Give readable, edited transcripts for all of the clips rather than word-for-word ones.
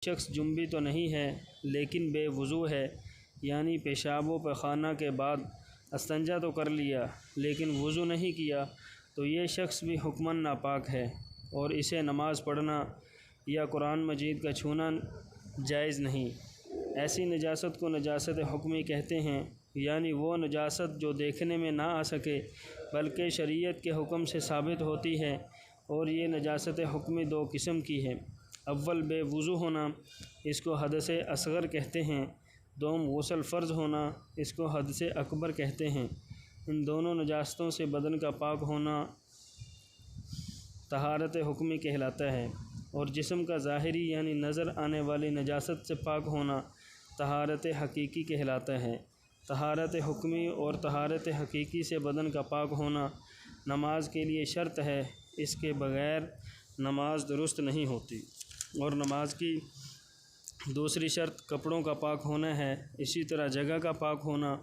شخص جنبی تو نہیں ہے لیکن بے وضو ہے، یعنی پیشاب و پخانہ کے بعد استنجا تو کر لیا لیکن وضو نہیں کیا، تو یہ شخص بھی حکماً ناپاک ہے اور اسے نماز پڑھنا یا قرآن مجید کا چھونا جائز نہیں۔ ایسی نجاست کو نجاست حکمی کہتے ہیں، یعنی وہ نجاست جو دیکھنے میں نہ آ سکے بلکہ شریعت کے حکم سے ثابت ہوتی ہے، اور یہ نجاست حکمی دو قسم کی ہے۔ اول بے وضو ہونا، اس کو حدث اصغر کہتے ہیں۔ دوم غسل فرض ہونا، اس کو حدث اکبر کہتے ہیں۔ ان دونوں نجاستوں سے بدن کا پاک ہونا طہارت حکمی کہلاتا ہے، اور جسم کا ظاہری یعنی نظر آنے والی نجاست سے پاک ہونا طہارت حقیقی کہلاتا ہے۔ طہارت حکمی اور طہارت حقیقی سے بدن کا پاک ہونا نماز کے لیے شرط ہے، اس کے بغیر نماز درست نہیں ہوتی۔ اور نماز کی دوسری شرط کپڑوں کا پاک ہونا ہے، اسی طرح جگہ کا پاک ہونا،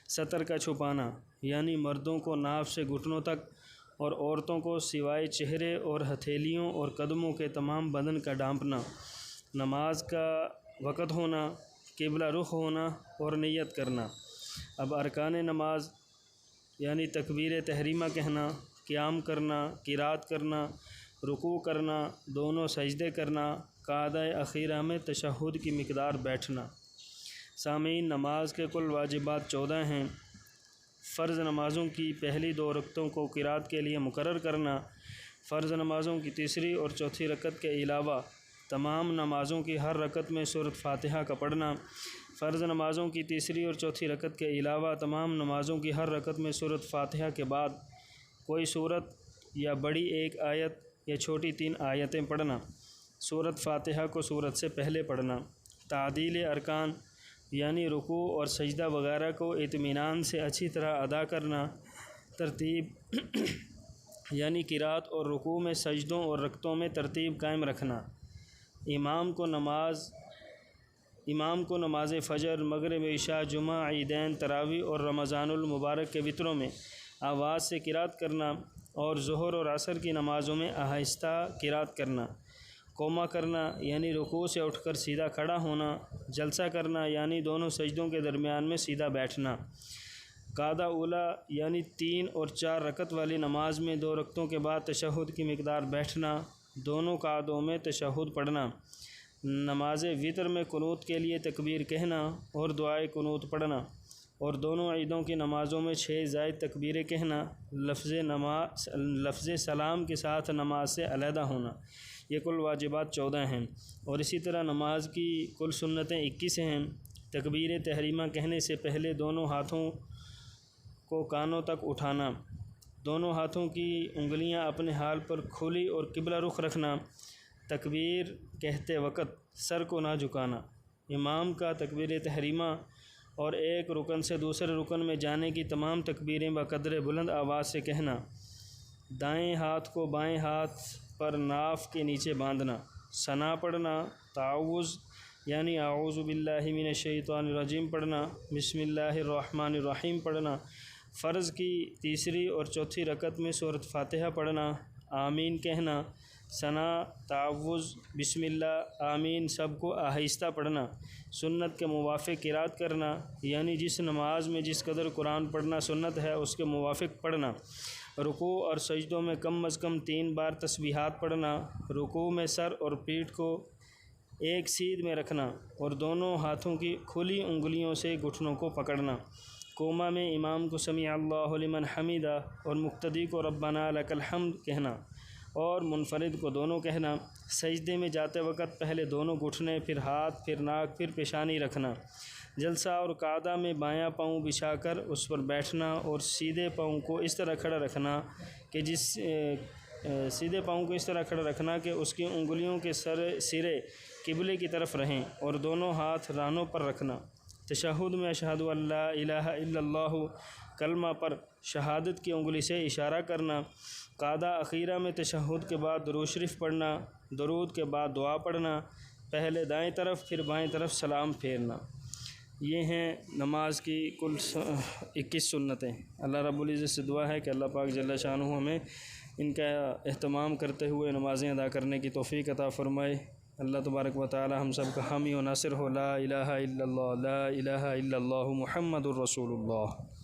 سطر کا چھپانا، یعنی مردوں کو ناف سے گھٹنوں تک اور عورتوں کو سوائے چہرے اور ہتھیلیوں اور قدموں کے تمام بدن کا ڈھانپنا، نماز کا وقت ہونا، قبلہ رخ ہونا اور نیت کرنا۔ اب ارکان نماز یعنی تکبیر تحریمہ کہنا، قیام کرنا، قرات کرنا، رکوع کرنا، دونوں سجدے کرنا، قعدہ اخیرہ میں تشہد کی مقدار بیٹھنا۔ سامعین، نماز کے کل واجبات 14 ہیں۔ فرض نمازوں کی پہلی 2 رکعتوں کو قرات کے لیے مقرر کرنا، فرض نمازوں کی تیسری اور چوتھی رکعت کے علاوہ تمام نمازوں کی ہر رکعت میں سورۃ فاتحہ کا پڑھنا، فرض نمازوں کی تیسری اور چوتھی رکعت کے علاوہ تمام نمازوں کی ہر رکعت میں سورۃ فاتحہ کے بعد کوئی سورت یا بڑی 1 آیت یا چھوٹی 3 آیتیں پڑھنا، سورۃ فاتحہ کو سورت سے پہلے پڑھنا، تعدیل ارکان یعنی رکوع اور سجدہ وغیرہ کو اطمینان سے اچھی طرح ادا کرنا، ترتیب یعنی قرات اور رکوع میں سجدوں اور رکعتوں میں ترتیب قائم رکھنا، امام کو نماز فجر، مغرب، عشاء، جمعہ، عیدین، تراویح اور رمضان المبارک کے وتروں میں آواز سے قرات کرنا، اور ظہر اور عصر کی نمازوں میں آہستہ قرات کرنا، قوما کرنا یعنی رکوع سے اٹھ کر سیدھا کھڑا ہونا، جلسہ کرنا یعنی دونوں سجدوں کے درمیان میں سیدھا بیٹھنا، قعدہ اولیٰ یعنی 3 اور 4 رکعت والی نماز میں 2 رکعتوں کے بعد تشہد کی مقدار بیٹھنا، دونوں قعدوں میں تشہد پڑھنا، نماز وتر میں قنوت کے لیے تکبیر کہنا اور دعائے قنوت پڑھنا، اور دونوں عیدوں کی نمازوں میں 6 زائد تکبیریں کہنا، لفظ سلام کے ساتھ نماز سے علیحدہ ہونا۔ یہ کل واجبات 14 ہیں، اور اسی طرح نماز کی کل سنتیں 21 ہیں۔ تکبیر تحریمہ کہنے سے پہلے دونوں ہاتھوں کو کانوں تک اٹھانا، دونوں ہاتھوں کی انگلیاں اپنے حال پر کھلی اور قبلہ رخ رکھنا، تکبیر کہتے وقت سر کو نہ جھکانا، امام کا تکبیر تحریمہ اور ایک رکن سے دوسرے رکن میں جانے کی تمام تکبیریں بقدر بلند آواز سے کہنا، دائیں ہاتھ کو بائیں ہاتھ پر ناف کے نیچے باندھنا، ثنا پڑھنا، تعوذ یعنی اعوذ باللہ من الشیطان الرجیم پڑھنا، بسم اللہ الرحمن الرحیم پڑھنا، فرض کی تیسری اور چوتھی رکعت میں سورۃ فاتحہ پڑھنا، آمین کہنا، ثنا، تعوذ، بسم اللہ، آمین سب کو آہستہ پڑھنا، سنت کے موافق قرات کرنا یعنی جس نماز میں جس قدر قرآن پڑھنا سنت ہے اس کے موافق پڑھنا، رکوع اور سجدوں میں کم از کم 3 بار تسبیحات پڑھنا، رکوع میں سر اور پیٹھ کو ایک سیدھ میں رکھنا اور دونوں ہاتھوں کی کھلی انگلیوں سے گھٹنوں کو پکڑنا، قوما میں امام کو سمیع اللہ لمن حمیدہ اور مقتدی کو ربنا لک الحمد کہنا اور منفرد کو دونوں کہنا، سجدے میں جاتے وقت پہلے دونوں گھٹنے، پھر ہاتھ، پھر ناک، پھر پیشانی رکھنا، جلسہ اور قعدہ میں بایاں پاؤں بچھا کر اس پر بیٹھنا اور سیدھے پاؤں کو اس طرح کھڑا رکھنا کہ اس کی انگلیوں کے سرے قبلے کی طرف رہیں اور دونوں ہاتھ رانوں پر رکھنا، تشہد میں اشہد ان لا الہ الا اللہ کلمہ پر شہادت کی انگلی سے اشارہ کرنا، قعدہ اخیرہ میں تشہد کے بعد درود شریف پڑھنا، درود کے بعد دعا پڑھنا، پہلے دائیں طرف پھر بائیں طرف سلام پھیرنا۔ یہ ہیں نماز کی کل 21 سنتیں۔ اللہ رب العزت سے دعا ہے کہ اللہ پاک جل شانہ ہمیں ان کا اہتمام کرتے ہوئے نمازیں ادا کرنے کی توفیق عطا فرمائے۔ اللہ تبارک و تعالی ہم سب کا حامی و ناصر ہو. لا الہ الا اللہ، لا الہ الا اللہ محمد الرسول اللہ.